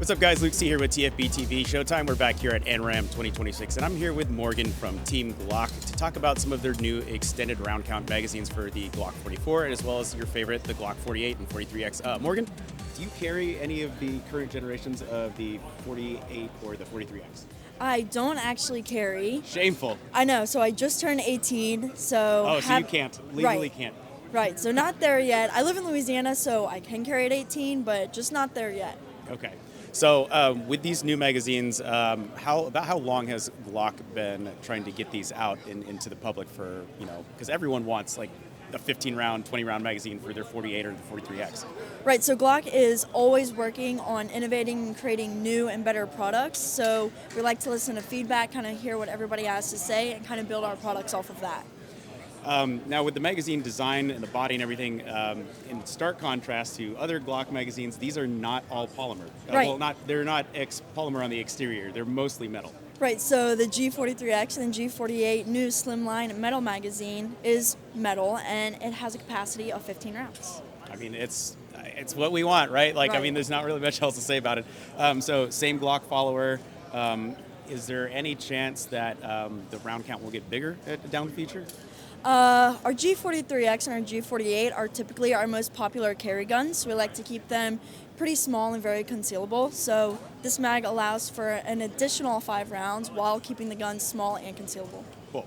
What's up, guys? Luke C here with TFBTV Showtime. We're back here at NRAAM 2026, and I'm here with Morgan from Team Glock to talk about some of their new extended round count magazines for the Glock 44, as well as your favorite, the Glock 48 and 43X. Morgan, do you carry any of the current generations of the 48 or the 43X? I don't actually carry. Shameful. I know, so I just turned 18, so... Oh, so you can't, legally can't. Right, so not there yet. I live in Louisiana, so I can carry at 18, but just not there yet. Okay. So with these new magazines, how long has Glock been trying to get these out into the public for, because everyone wants like a 15-round, 20-round magazine for their 48 or the 43X. Right, so Glock is always working on innovating and creating new and better products. So we like to listen to feedback, kind of hear what everybody has to say, and kind of build our products off of that. Now, with the magazine design and the body and everything, in stark contrast to other Glock magazines, these are not all polymer. Right. Well, they're not polymer on the exterior. They're mostly metal. Right, so the G43X and G48 new slimline metal magazine is metal, and it has a capacity of 15 rounds. I mean, it's what we want, right? Like, right. I mean, there's not really much else to say about it. So, same Glock follower. Is there any chance that the round count will get bigger down the future? Our G43X and our G48 are typically our most popular carry guns. We like to keep them pretty small and very concealable. So this mag allows for an additional 5 rounds while keeping the gun small and concealable. Cool.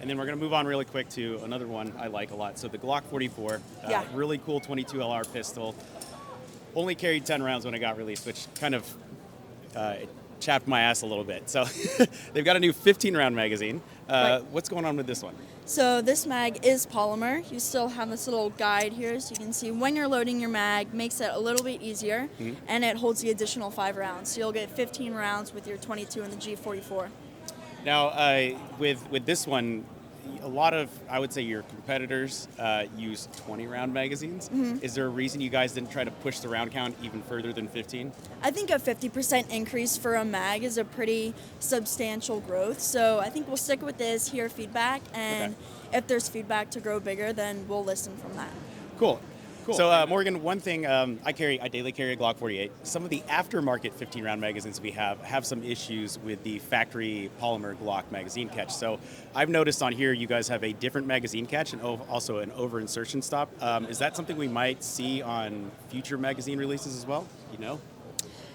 And then we're going to move on really quick to another one I like a lot. So the Glock 44, really cool 22 LR pistol. Only carried 10 rounds when it got released, which kind of it chapped my ass a little bit. So they've got a new 15-round magazine. Right. What's going on with this one? So this mag is polymer. You still have this little guide here so you can see when you're loading your mag, makes it a little bit easier, and it holds the additional 5 rounds. So you'll get 15 rounds with your 22 and the G44. Now, with this one, a lot of, I would say, your competitors use 20-round magazines. Is there a reason you guys didn't try to push the round count even further than 15? I think a 50% increase for a mag is a pretty substantial growth. So I think we'll stick with this, hear feedback, and if there's feedback to grow bigger, then we'll listen from that. Cool. So, Morgan, one thing, I daily carry a Glock 48. Some of the aftermarket 15-round magazines we have some issues with the factory polymer Glock magazine catch. So I've noticed on here you guys have a different magazine catch and also an over-insertion stop. Is that something we might see on future magazine releases as well?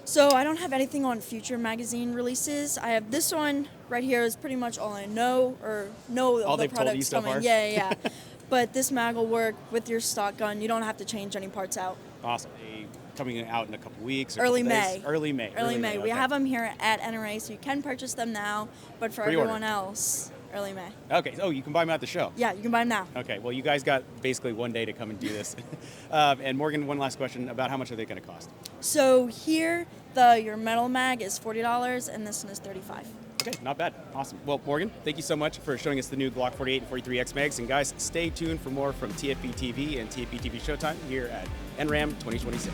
So I don't have anything on future magazine releases. I have this one right here is pretty much all I know all of the they've told you products so coming. far? Yeah. But this mag will work with your stock gun. You don't have to change any parts out. Awesome. Coming out in a couple weeks or Early couple May. days? Early May. We have them here at NRA, so you can purchase them now. But for Pre-order. everyone else, early May. Okay. Oh, you can buy them at the show? Yeah, you can buy them now. Okay. Well, you guys got basically one day to come and do this. And Morgan, one last question about how much are they going to cost? So here, your metal mag is $40, and this one is $35. Okay, not bad. Awesome. Well, Morgan, thank you so much for showing us the new Glock 48 and 43X mags. And guys, stay tuned for more from TFBTV and TFBTV Showtime here at NRAAM 2026.